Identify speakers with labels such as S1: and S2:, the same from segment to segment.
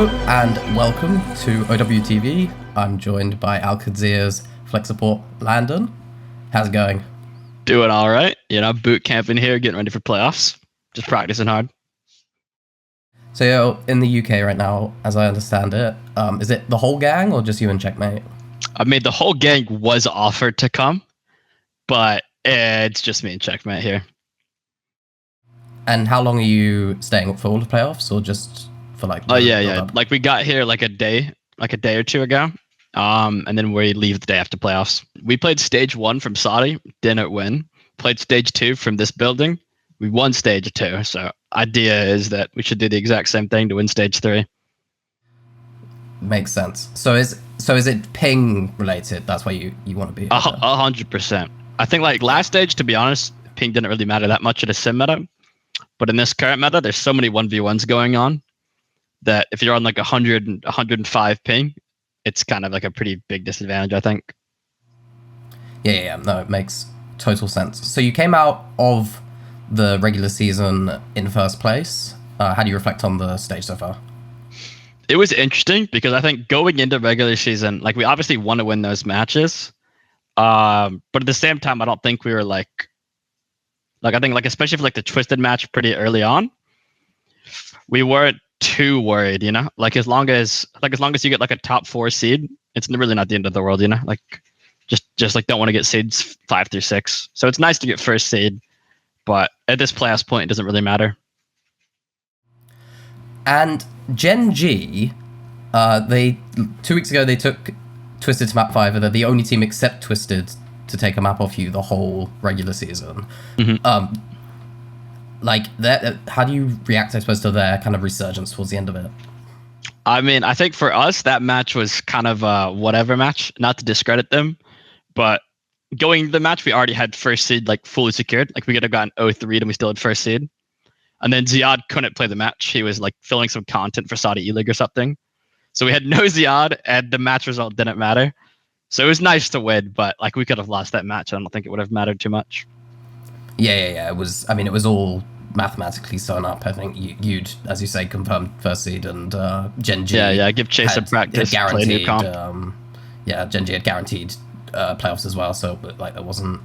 S1: Hello and welcome to OWTV. I'm joined by Qadsiah Flex Support Landon. How's it going?
S2: Doing all right. Bootcamping here, getting ready for playoffs. Just practicing hard.
S1: So you're in the UK right now, as I understand it. Is it the whole gang or just you and Checkmate?
S2: I mean, the whole gang was offered to come, but it's just me and Checkmate here.
S1: And how long are you staying for all the playoffs, or just for like?
S2: Oh yeah. Like we got here like a day or two ago, and then we leave the day after playoffs. We played stage 1 from Saudi, didn't win. Played stage 2 from this building. We won stage 2. So idea is that we should do the exact same thing to win stage 3.
S1: Makes sense. So is it ping related? That's why you want to be
S2: 100%. I think like last stage, to be honest, ping didn't really matter that much in a sim meta. But in this current meta, there's so many 1v1s going on that if you're on like 100 and 105 ping, it's kind of like a pretty big disadvantage, I think.
S1: Yeah. No, it makes total sense. So you came out of the regular season in first place. How do you reflect on the stage so far?
S2: It was interesting because I think going into regular season, like we obviously want to win those matches. But at the same time, I don't think we were like I think like especially for like the Twisted match pretty early on, we weren't too worried, like as long as you get like a top 4 seed, it's really not the end of the world, like just like don't want to get seeds 5 through 6. So it's nice to get first seed, but at this playoffs point, it doesn't really matter.
S1: And Gen.G, they 2 weeks ago they took Twisted to map 5, and they're the only team except Twisted to take a map off you the whole regular season.
S2: Mm-hmm.
S1: How do you react, I suppose, to their kind of resurgence towards the end of it?
S2: I mean, I think for us, that match was kind of a whatever match, not to discredit them, but going into the match, we already had first seed like fully secured. Like we could have gotten 0-3 and we still had first seed. And then Ziad couldn't play the match. He was like filming some content for Saudi eLeague or something. So we had no Ziad and the match result didn't matter. So it was nice to win, but like we could have lost that match. I don't think it would have mattered too much.
S1: Yeah. It was all mathematically sewn up. I think you'd, as you say, confirmed first seed, and Gen.G.
S2: Yeah. Give Chase a practice.
S1: Guaranteed.
S2: Play new comp.
S1: Gen.G had guaranteed playoffs as well. So like there wasn't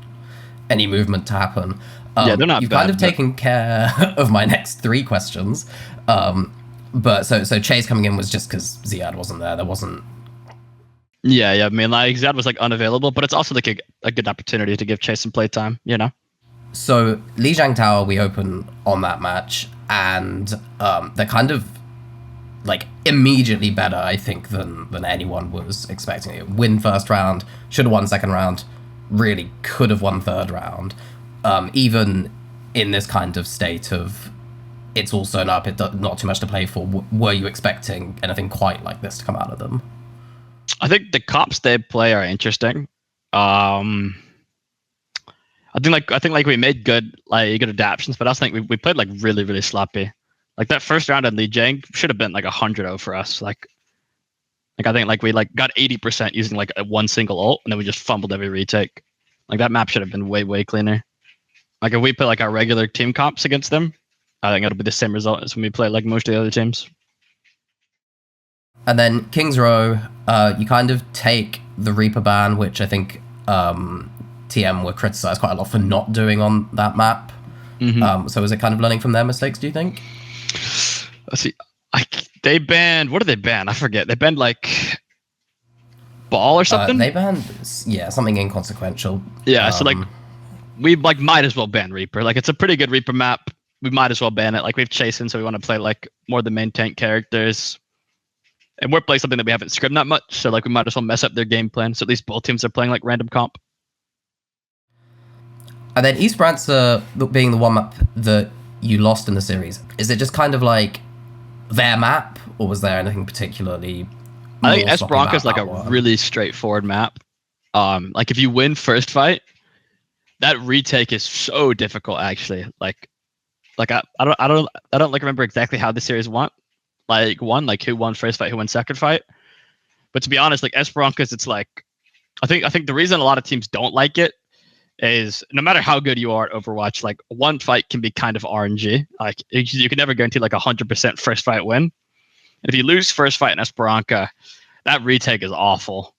S1: any movement to happen.
S2: They're not.
S1: You've
S2: bad,
S1: kind of taken care of my next 3 questions. But so Chase coming in was just because Ziad wasn't there. There wasn't.
S2: Yeah. I mean, like Ziad was like unavailable, but it's also like a good opportunity to give Chase some playtime.
S1: So Lijiang Tower, we open on that match, and they're kind of like immediately better, I think, than anyone was expecting. It win first round, should have won second round, really could have won third round. Even in this kind of state of it's all sewn up, not too much to play for. Were you expecting anything quite like this to come out of them?
S2: I think the comps they play are interesting. I think we made good adaptations, but I also think we played like really, really sloppy. Like that first round in Lijiang should have been like 100-0 for us. Like I think like we like got 80% using like one single ult, and then we just fumbled every retake. Like that map should have been way, way cleaner. Like if we play like our regular team comps against them, I think it'll be the same result as when we play like most of the other teams.
S1: And then Kings Row, you kind of take the Reaper ban, which I think TM were criticized quite a lot for not doing on that map.
S2: Mm-hmm.
S1: So is it kind of learning from their mistakes, do you think?
S2: Let's see. They banned, what did they ban? I forget. They banned like ball or something?
S1: They banned, something inconsequential.
S2: Yeah, so like we like might as well ban Reaper. Like it's a pretty good Reaper map. We might as well ban it. Like we've Chasen, so we want to play like more of the main tank characters. And we're playing something that we haven't scripted that much, so like we might as well mess up their game plan. So at least both teams are playing like random comp.
S1: And then Esperanca being the one map that you lost in the series, is it just kind of like their map, or was there anything particularly?
S2: I think Esperanca is like a really straightforward map. Like if you win first fight, that retake is so difficult. Actually, like I don't like remember exactly how the series went. Like who won first fight, who won second fight. But to be honest, like Esperanca's, it's like I think the reason a lot of teams don't like it is no matter how good you are at Overwatch, like one fight can be kind of RNG. Like you can never guarantee like 100% first fight win. And if you lose first fight in Esperanca, that retake is awful.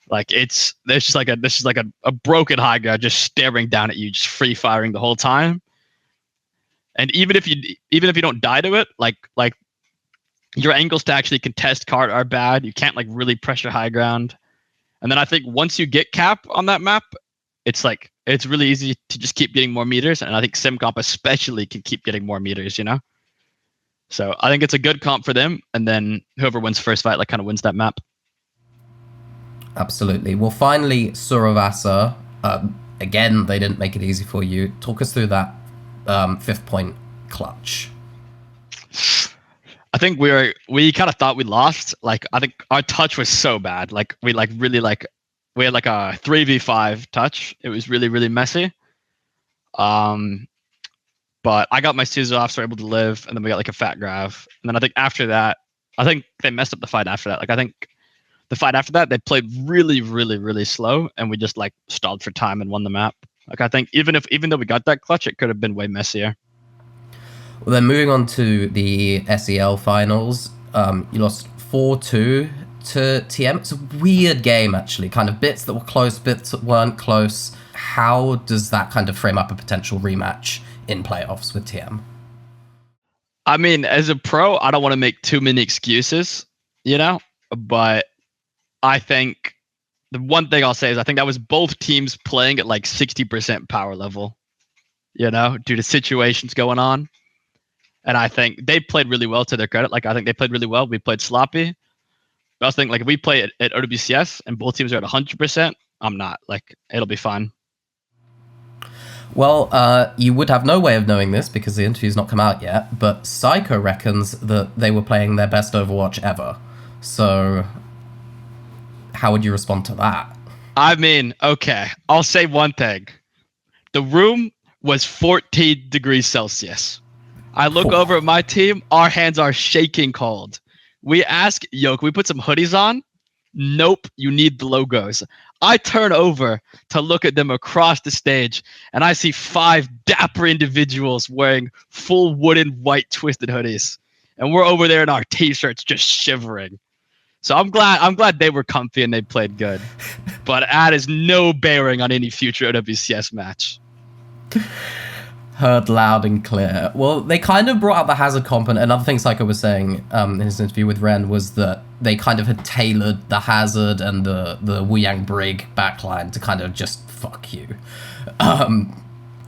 S2: Like there's just like a broken high ground just staring down at you, just free firing the whole time. And even if you don't die to it, like your angles to actually contest card are bad. You can't like really pressure high ground. And then I think once you get cap on that map, it's really easy to just keep getting more meters. And I think Sim Comp especially can keep getting more meters, you know? So I think it's a good comp for them. And then whoever wins first fight like kind of wins that map.
S1: Absolutely. Well, finally, Suravasa. Again, they didn't make it easy for you. Talk us through that 5th point clutch.
S2: I think we kind of thought we lost. Like I think our touch was so bad. Like we had like a 3v5 touch. It was really, really messy. But I got my Caesar off, so we're able to live, and then we got like a fat grav. And then I think after that, I think they messed up the fight after that. Like I think the fight after that, they played really, really, really slow, and we just like stalled for time and won the map. Like I think even though we got that clutch, it could have been way messier.
S1: Well, then moving on to the SEL finals, you lost 4-2 to TM. It's a weird game, actually. Kind of bits that were close, bits that weren't close. How does that kind of frame up a potential rematch in playoffs with TM?
S2: I mean, as a pro, I don't want to make too many excuses, you know? But I think the one thing I'll say is I think that was both teams playing at like 60% power level, you know, due to situations going on. And I think they played really well, to their credit. Like, I think they played really well. We played sloppy. But I was thinking, like, if we play at OWCS and both teams are at 100%, I'm not. Like, it'll be fine.
S1: Well, you would have no way of knowing this because the interview's not come out yet, but Psycho reckons that they were playing their best Overwatch ever. So, how would you respond to that?
S2: I mean, okay, I'll say one thing. The room was 14 degrees Celsius. I look over at my team, our hands are shaking cold. We ask, yo, can we put some hoodies on? Nope, you need the logos. I turn over to look at them across the stage, and I see 5 dapper individuals wearing full wooden white twisted hoodies. And we're over there in our t-shirts just shivering. So I'm glad they were comfy and they played good. But that is no bearing on any future OWCS match.
S1: Heard loud and clear. Well, they kind of brought out the hazard comp, and another thing Psycho was saying in his interview with Ren was that they kind of had tailored the hazard and the Wuyang Brig backline to kind of just fuck you.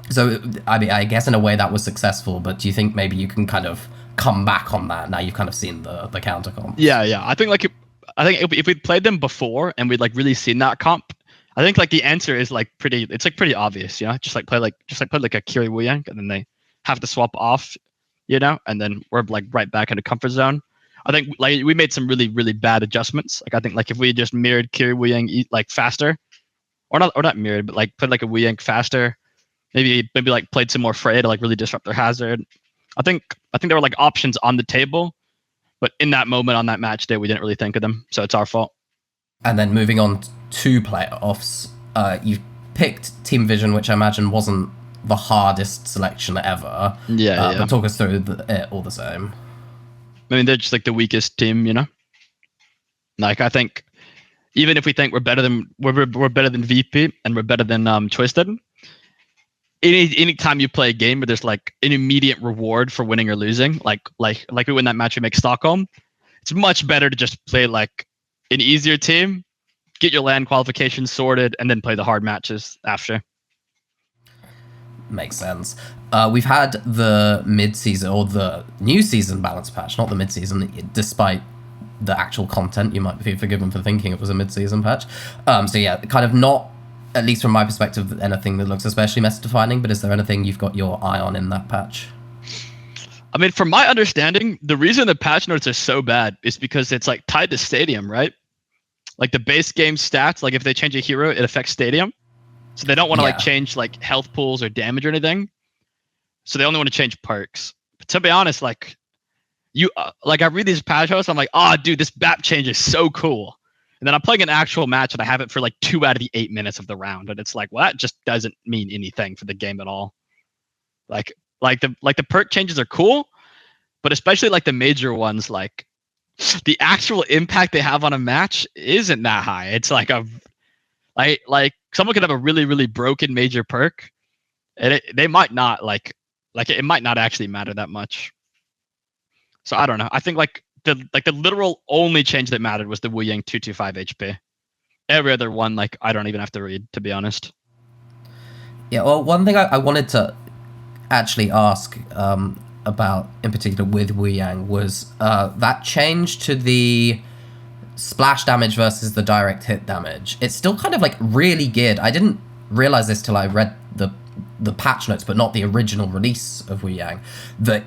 S1: So, I mean, I guess in a way that was successful, but do you think maybe you can kind of come back on that now you've kind of seen the counter comp?
S2: Yeah. I think if we'd played them before and we'd like really seen that comp, I think like the answer is like pretty obvious, you know, just play like a Kiri Wuyang, and then they have to swap off, you know, and then we're like right back in the comfort zone. I think like we made some really, really bad adjustments. Like I think like if we just mirrored Kiri Wuyang like faster, or not mirrored, but like played like a Wuyang faster, maybe like played some more Frey to like really disrupt their hazard. I think there were like options on the table, but in that moment on that match day, we didn't really think of them, so it's our fault.
S1: And then moving on to playoffs, you picked Team Vision, which I imagine wasn't the hardest selection ever.
S2: Yeah.
S1: But talk us through it all the same.
S2: I mean, they're just like the weakest team, you know. Like I think, even if we think we're better than VP and we're better than Twisted, any time you play a game where there's like an immediate reward for winning or losing, like we win that match we make Stockholm, it's much better to just play like an easier team, get your LAN qualifications sorted, and then play the hard matches after.
S1: Makes sense. We've had the mid-season, or the new season balance patch, not the mid-season, despite the actual content. You might be forgiven for thinking it was a mid-season patch. So yeah, kind of not, at least from my perspective, anything that looks especially meta-defining, but is there anything you've got your eye on in that patch?
S2: I mean, from my understanding, the reason the patch notes are so bad is because it's like tied to Stadium, right? Like the base game stats, like if they change a hero, it affects Stadium. So they don't want to like change like health pools or damage or anything. So they only want to change perks. But to be honest, like like I read these patch notes, I'm like, dude, this BAP change is so cool. And then I'm playing an actual match and I have it for like 2 out of the 8 minutes of the round, and it's like, well, that just doesn't mean anything for the game at all. Like the perk changes are cool, but especially like the major ones, like the actual impact they have on a match isn't that high. It's like like someone could have a really, really broken major perk, and they might not like it might not actually matter that much. So I don't know. I think like the literal only change that mattered was the Wuyang 225 HP. Every other one, like I don't even have to read, to be honest.
S1: Yeah, well, one thing I wanted to actually ask about, in particular with Wuyang, was that change to the splash damage versus the direct hit damage. It's still kind of like really geared. I didn't realize this till I read the patch notes, but not the original release of Wuyang, that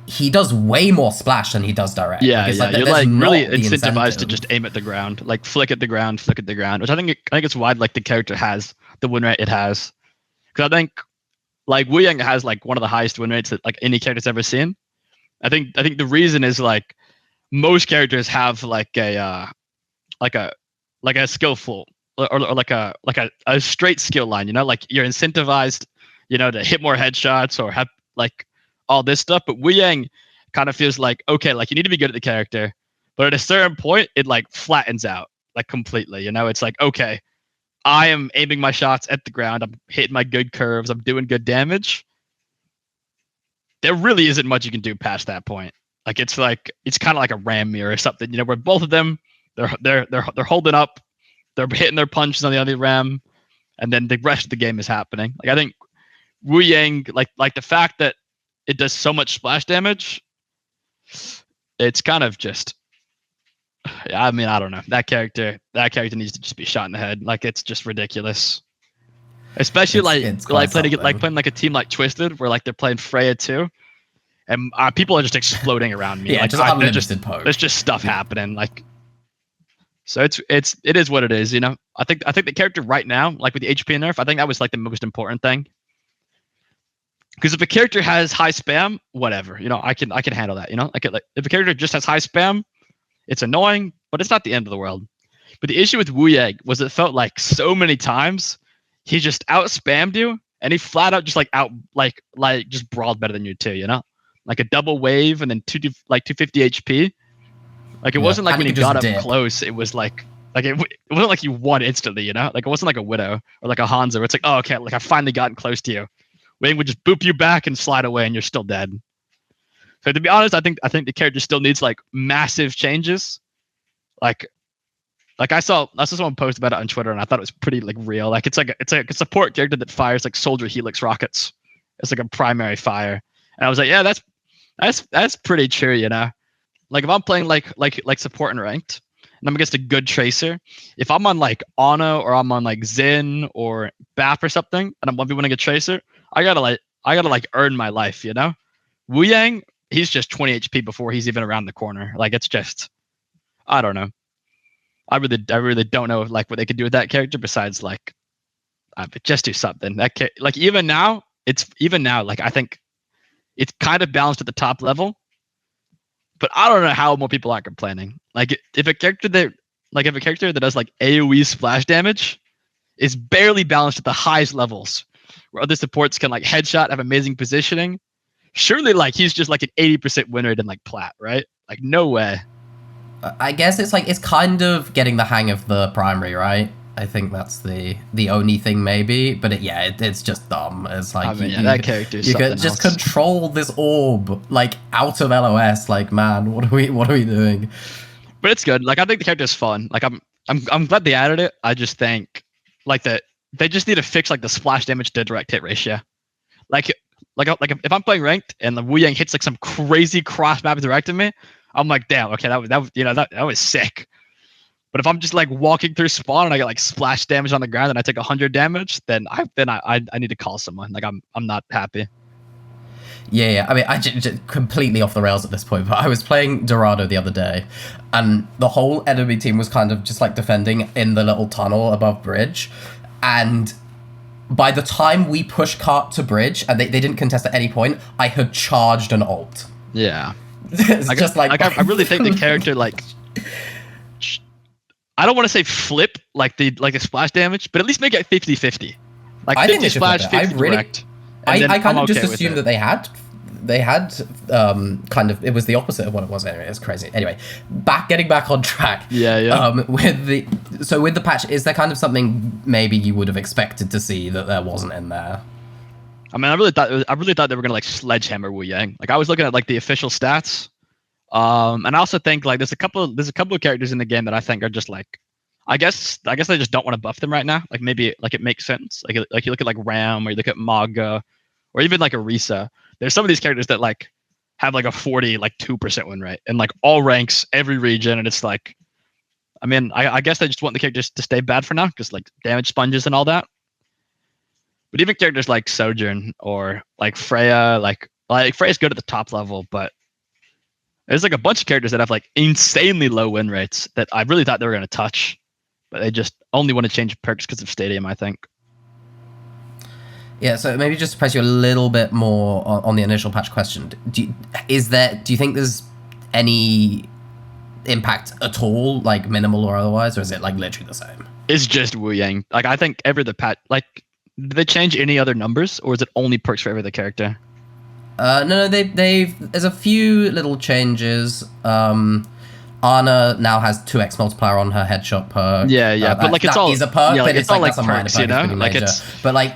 S1: he does way more splash than he does direct.
S2: Yeah,
S1: like,
S2: you're like really incentivized
S1: incentive
S2: to just aim at the ground, like flick at the ground, which I think it's why like the character has the win rate it has. Because I think like Wuyang has like one of the highest win rates that like any character's ever seen. I think the reason is like most characters have like a skillful or like a straight skill line, you know, like you're incentivized, you know, to hit more headshots or have like all this stuff. But Wuyang kind of feels like, okay, like you need to be good at the character, but at a certain point it like flattens out like completely, you know. It's like, okay, I am aiming my shots at the ground, I'm hitting my good curves, I'm doing good damage. There really isn't much you can do past that point. Like it's kind of like a ram mirror or something, you know, where both of them they're holding up, they're hitting their punches on the other ram, and then the rest of the game is happening. Like I think Wuyang, like the fact that it does so much splash damage, it's kind of just, I mean, I don't know. That character needs to just be shot in the head. Like it's just ridiculous. Especially it's playing like a team like Twisted, where like they're playing Freya too, and people are just exploding around me.
S1: Yeah,
S2: like
S1: just
S2: there's just stuff happening. Like, so it is what it is. You know, I think the character right now, like with the HP nerf, I think that was like the most important thing. Because if a character has high spam, whatever, you know, I can handle that. You know, like if a character just has high spam, it's annoying, but it's not the end of the world. But the issue with Wuyang was it felt like so many times he just out spammed you, and he flat out just like just brawled better than you too. You know, like a double wave and then 250 HP. Like it wasn't like when he got up close, it was like it wasn't like you won instantly. You know, like it wasn't like a Widow or like a Hanzo where it's like, oh okay, like I finally gotten close to you. Wayne would just boop you back and slide away, and you're still dead. So to be honest, I think the character still needs like massive changes. Like I saw someone post about it on Twitter, and I thought it was pretty like real. Like it's like a support character that fires like soldier helix rockets. It's like a primary fire, and I was like, yeah, that's pretty true, you know. Like if I'm playing like support and ranked, and I'm against a good tracer, if I'm on like Ana or I'm on like Xin or Bap or something, and I'm 1v1ing a tracer, I gotta earn my life, you know. Wuyang, he's just 20 HP before he's even around the corner. Like it's just, I don't know. I really don't know like what they could do with that character besides like, just do something. Like even now, like I think it's kind of balanced at the top level, but I don't know how more people are complaining. Like if a character that does like AoE splash damage is barely balanced at the highest levels, where other supports can like headshot, have amazing positioning, surely like he's just like an 80% win rate in like plat, right? Like no way.
S1: I guess it's kind of getting the hang of the primary, right? I think that's the only thing maybe, but it's just dumb. It's like, I mean,
S2: that character is
S1: you could just control this orb like out of LOS. Like, man, what are we doing?
S2: But it's good. Like I think the character's fun. Like I'm glad they added it. I just think like that they just need to fix like the splash damage to direct hit ratio. Like if I'm playing ranked and the Wuyang hits like some crazy cross map directing me, I'm like, damn, okay, that was sick. But if I'm just like walking through spawn and I get like splash damage on the ground and I take 100 damage, then I need to call someone. Like I'm not happy.
S1: Yeah. I mean, I just completely off the rails at this point, but I was playing Dorado the other day, and the whole enemy team was kind of just like defending in the little tunnel above bridge, and by the time we pushed cart to bridge and they didn't contest at any point, I had charged an ult.
S2: Yeah.
S1: It's just like
S2: I really think the character like, I don't want to say flip like the splash damage, but at least make it 50-50. Like 50 splash, 50 direct.
S1: I kind of just assumed that they had they had kind of, it was the opposite of what it was anyway. It's crazy. Anyway, getting back on track.
S2: Yeah.
S1: With the patch, is there kind of something maybe you would have expected to see that there wasn't in there?
S2: I mean, I really thought they were gonna like sledgehammer Wuyang. Like I was looking at like the official stats, and I also think like there's a couple of characters in the game that I think are just like, I guess they just don't want to buff them right now. Like maybe like it makes sense. Like you look at like Ram, or you look at Maga, or even like Orisa. There's some of these characters that like have like a 2% win rate in like all ranks, every region, and it's like, I mean, I guess they just want the characters to stay bad for now because like damage sponges and all that. But even characters like Sojourn or like Freya, like Freya's good at the top level, but there's like a bunch of characters that have like insanely low win rates that I really thought they were going to touch, but they just only want to change perks because of Stadium, I think.
S1: Yeah, so maybe just to press you a little bit more on the initial patch question. Do you think there's any impact at all, like minimal or otherwise, or is it like literally the same?
S2: It's just Wuyang. Like I think every the patch, like, did they change any other numbers, or is it only perks for every the character?
S1: No, there's a few little changes. Ana now has 2x multiplier on her headshot perk.
S2: Yeah, but like it's all
S1: is a perk,
S2: yeah, like,
S1: but it's
S2: all
S1: like
S2: like perks, you know, like
S1: major.
S2: it's.
S1: But like,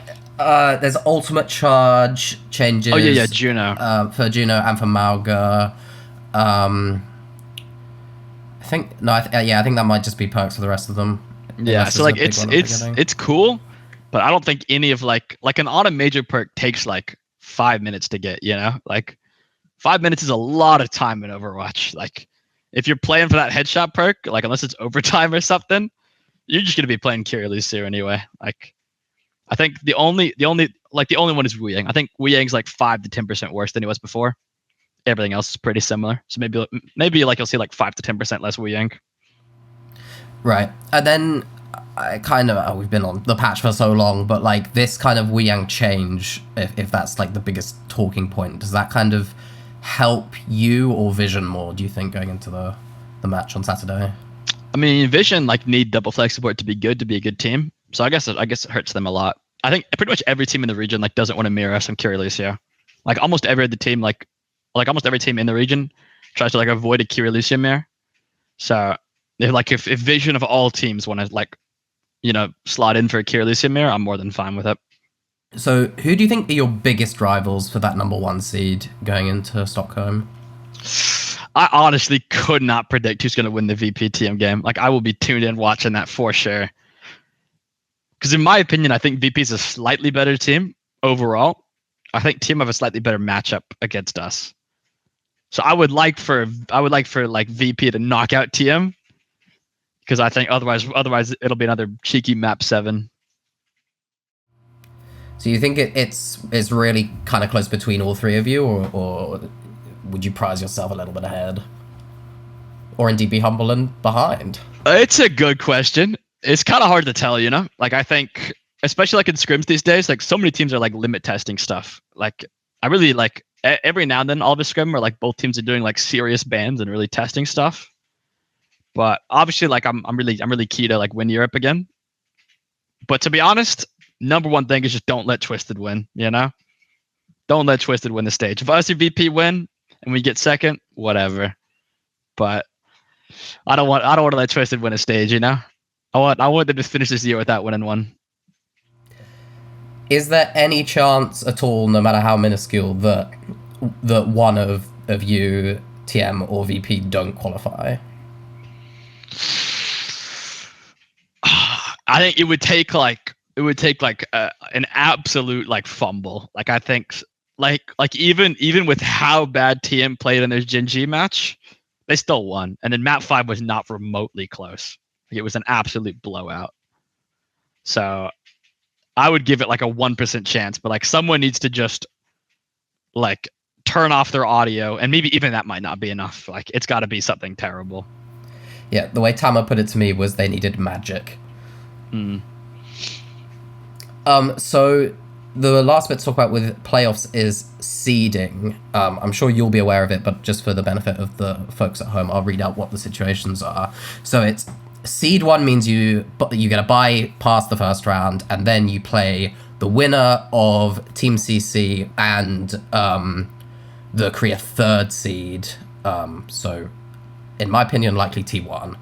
S1: there's ultimate charge changes.
S2: Oh yeah, Juno.
S1: For Juno and for Mauga. I think that might just be perks for the rest of them.
S2: Yeah, so like it's cool, but I don't think any of like an auto major perk takes like 5 minutes to get, you know? Like 5 minutes is a lot of time in Overwatch. Like if you're playing for that headshot perk, like unless it's overtime or something, you're just gonna be playing Kirilucio anyway. Like I think the only one is Wuyang. I think Wuyang's like 5 to 10% worse than he was before. Everything else is pretty similar. So maybe like you'll see like 5 to 10% less Wuyang.
S1: Right. And then we've been on the patch for so long, but like this kind of Wuyang change, if that's like the biggest talking point, does that kind of help you or Vision more, do you think, going into the match on Saturday?
S2: I mean, Vision like need double flex support to be a good team. So I guess it hurts them a lot. I think pretty much every team in the region like doesn't want to mirror some Kirilucio. Like almost every other team, like almost every team in the region tries to like avoid a Kirilucio mirror. So if Vision of all teams want to like, you know, slot in for a Kirilucio mirror, I'm more than fine with it.
S1: So who do you think are your biggest rivals for that number 1 seed going into Stockholm?
S2: I honestly could not predict who's going to win the VP TM game. Like I will be tuned in watching that for sure. Because in my opinion, I think VP is a slightly better team overall. I think TM have a slightly better matchup against us. So I would like for like VP to knock out TM. Because I think otherwise it'll be another cheeky map 7.
S1: So you think it's really kind of close between all three of you, or would you prize yourself a little bit ahead? Or indeed be humble and behind?
S2: It's a good question. It's kind of hard to tell, you know? Like I think, especially like in scrims these days, like so many teams are like limit testing stuff. Like I really like every now and then all of a scrim where like both teams are doing like serious bans and really testing stuff. But obviously, like I'm really key to like win Europe again. But to be honest, number one thing is just don't let Twisted win. You know, don't let Twisted win the stage. If us or VP win and we get second, whatever. But I don't want to let Twisted win a stage. You know, I want them to finish this year without winning one.
S1: Is there any chance at all, no matter how minuscule, that one of you, TM or VP, don't qualify?
S2: I think it would take an absolute like fumble. Like I think like even with how bad TM played in their Gen.G match, they still won. And then map 5 was not remotely close. Like, it was an absolute blowout. So I would give it like a 1% chance, but like someone needs to just like turn off their audio, and maybe even that might not be enough. Like it's got to be something terrible.
S1: Yeah, the way Tama put it to me was they needed magic. So the last bit to talk about with playoffs is seeding. I'm sure you'll be aware of it, but just for the benefit of the folks at home, I'll read out what the situations are. So it's seed 1 means you get a bye past the first round, and then you play the winner of Team CC and the Korea third seed. So, in my opinion, likely T1.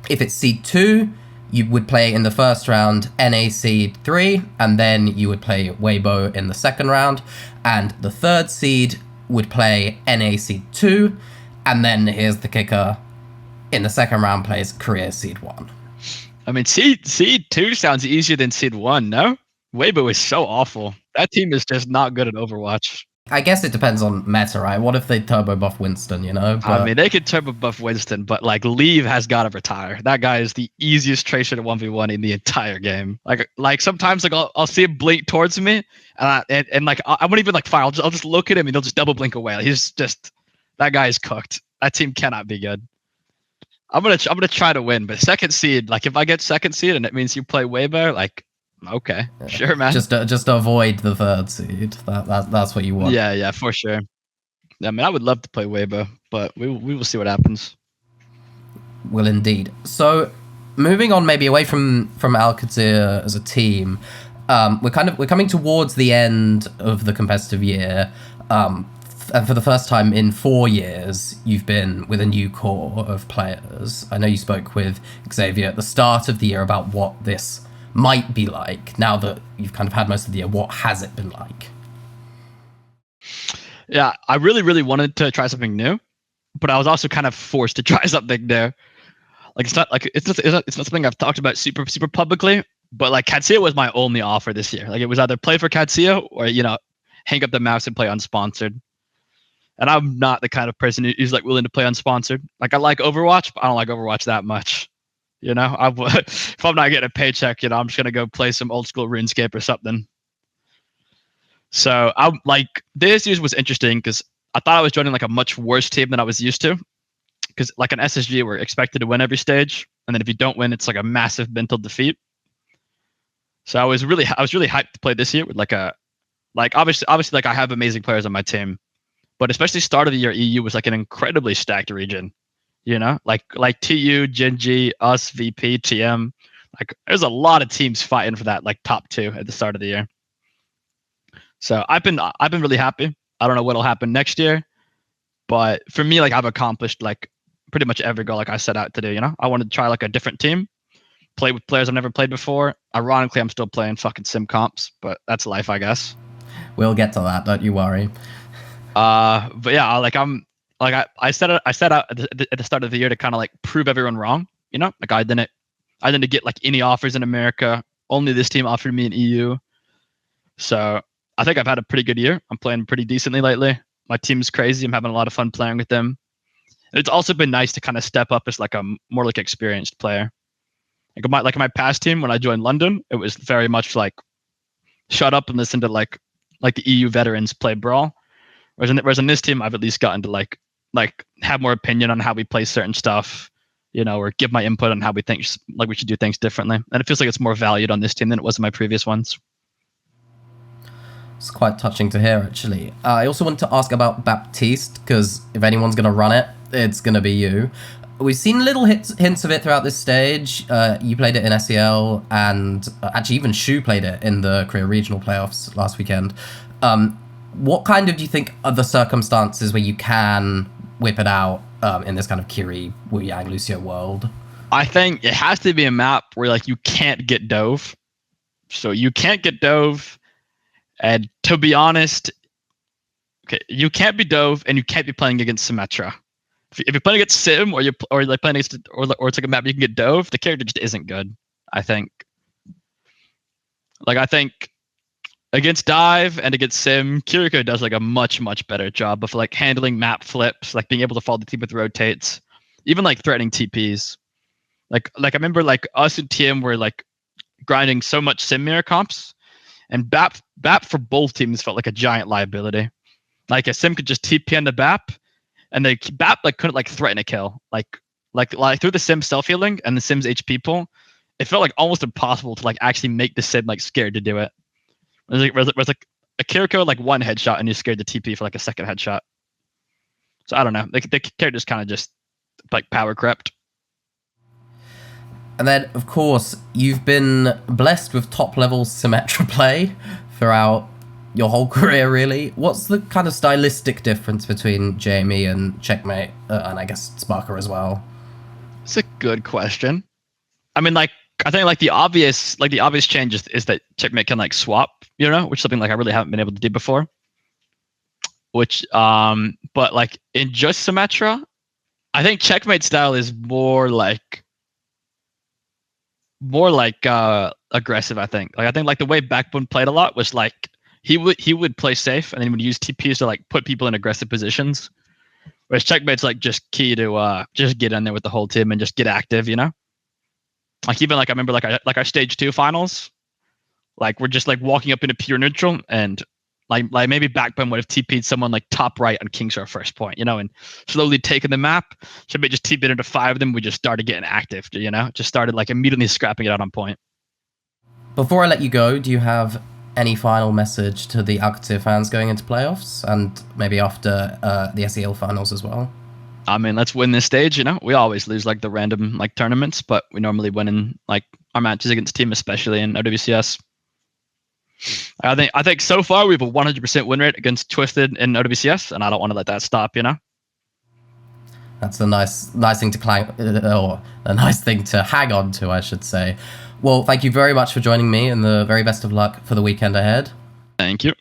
S1: If it's seed 2, you would play in the first round NA seed 3, and then you would play Weibo in the second round, and the third seed would play NA seed 2, and then here's the kicker, in the second round plays Korea seed 1.
S2: I mean, seed 2 sounds easier than seed 1, no? Weibo is so awful. That team is just not good at Overwatch.
S1: I guess it depends on meta, right? What if they turbo buff Winston, you know?
S2: I mean, they could turbo buff Winston, but like Leave has got to retire. That guy is the easiest tracer to 1v1 in the entire game. Like sometimes like I'll see him blink towards me, and like I won't even like fire. I'll just look at him and he'll just double blink away. He's just, that guy is cooked. That team cannot be good. I'm gonna try to win, but second seed, like if I get second seed and it means you play Weibo, like okay, sure, man.
S1: Just avoid the third seed. That's what you want.
S2: Yeah, for sure. I mean, I would love to play Weibo, but we will see what happens.
S1: Will indeed. So, moving on, maybe away from AlQad as a team, we're coming towards the end of the competitive year. And for the first time in 4 years, you've been with a new core of players. I know you spoke with Xavier at the start of the year about what this might be like. Now that you've kind of had most of the year, what has it been like?
S2: Yeah, I really, really wanted to try something new, but I was also kind of forced to try something new. Like it's not something I've talked about super publicly, but like Qadsiah was my only offer this year. Like it was either play for Qadsiah or hang up the mouse and play unsponsored. And I'm not the kind of person who's like willing to play unsponsored. Like I like Overwatch, but I don't like Overwatch that much. If I'm not getting a paycheck, I'm just gonna go play some old school RuneScape or something. So I'm like, this year was interesting because I thought I was joining like a much worse team than I was used to. Because like an SSG, we're expected to win every stage, and then if you don't win, it's like a massive mental defeat. So I was really hyped to play this year with obviously like I have amazing players on my team. But especially start of the year, EU was like an incredibly stacked region, like TU, Gen.G, us, VP, TM. Like there's a lot of teams fighting for that like top 2 at the start of the year. So I've been really happy. I don't know what'll happen next year, but for me, like I've accomplished like pretty much every goal like I set out to do. I wanted to try like a different team, play with players I've never played before. Ironically, I'm still playing fucking sim comps, but that's life, I guess.
S1: We'll get to that. Don't you worry.
S2: But yeah, I set out at the start of the year to kind of like prove everyone wrong. Like I didn't get like any offers in America. Only this team offered me in EU. So I think I've had a pretty good year. I'm playing pretty decently lately. My team's crazy. I'm having a lot of fun playing with them. And it's also been nice to kind of step up as like a more like experienced player. Like my past team when I joined London, it was very much like shut up and listen to like the EU veterans play Brawl. Whereas in this team, I've at least gotten to like have more opinion on how we play certain stuff, or give my input on how we think like we should do things differently. And it feels like it's more valued on this team than it was in my previous ones.
S1: It's quite touching to hear, actually. I also want to ask about Baptiste, because if anyone's going to run it, it's going to be you. We've seen little hints of it throughout this stage. You played it in SEL, and actually even Shu played it in the Korea Regional Playoffs last weekend. What kind of do you think are the circumstances where you can whip it out in this kind of Kiri, Wuyang, Lucio world?
S2: I think it has to be a map where like you can't get dove. So you can't get dove, and to be honest, okay, you can't be dove and you can't be playing against Symmetra. If you're playing against Sim or like playing against or it's like a map you can get dove, the character just isn't good. I think. Like I think against Dive and against Sim, Kiriko does like a much better job of like handling map flips, like being able to follow the team with rotates, even like threatening TPs. Like I remember like us and TM were like grinding so much Sim mirror comps, and BAP for both teams felt like a giant liability. Like a Sim could just TP on the BAP, and BAP like couldn't like threaten a kill. Like through the Sim self healing and the Sim's HP pool, it felt like almost impossible to like actually make the Sim like scared to do it. Whereas like a Kiriko like one headshot and you're scared to TP for like a second headshot. So I don't know. The character's kind of just like power crept.
S1: And then, of course, you've been blessed with top-level Symmetra play throughout your whole career, really. What's the kind of stylistic difference between Jamie and Checkmate, and I guess Sparker as well?
S2: It's a good question. I mean, like, I think like the obvious change is that Checkmate can like swap, which is something like I really haven't been able to do before. Which, but like in just Symmetra, I think Checkmate style is more like aggressive. I think like the way Backbone played a lot was like he would play safe and then he would use TPs to like put people in aggressive positions. Whereas Checkmate's like just key to just get in there with the whole team and just get active, Like even like I remember like our stage 2 finals, like we're just like walking up into pure neutral and like maybe Backbone would have TP'd someone like top right on King's our first point, and slowly taking the map. Checkmate just TP'd into 5 of them. We just started getting active, just started like immediately scrapping it out on point.
S1: Before I let you go, do you have any final message to the AlQad fans going into playoffs and maybe after the SEL finals as well?
S2: I mean, let's win this stage. We always lose like the random like tournaments, but we normally win in like our matches against team, especially in OWCS. I think so far we have a 100% win rate against Twisted in OWCS, and I don't want to let that stop.
S1: That's a nice thing to climb, or a nice thing to hang on to, I should say. Well, thank you very much for joining me, and the very best of luck for the weekend ahead.
S2: Thank you.